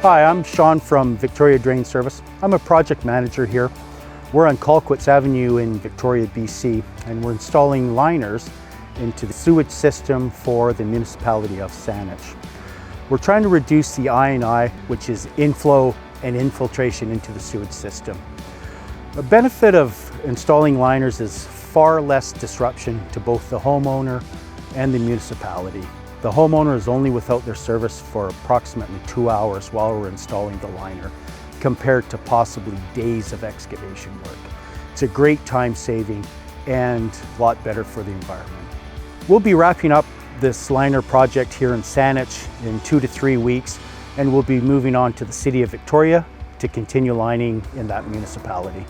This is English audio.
Hi, I'm Sean from Victoria Drain Service. I'm a project manager here. We're on Colquitt's Avenue in Victoria, BC, and we're installing liners into the sewage system for the Municipality of Saanich. We're trying to reduce the I&I, which is inflow and infiltration into the sewage system. The benefit of installing liners is far less disruption to both the homeowner and the municipality. The homeowner is only without their service for approximately 2 hours while we're installing the liner, compared to possibly days of excavation work. It's a great time saving and a lot better for the environment. We'll be wrapping up this liner project here in Saanich in 2 to 3 weeks, and we'll be moving on to the City of Victoria to continue lining in that municipality.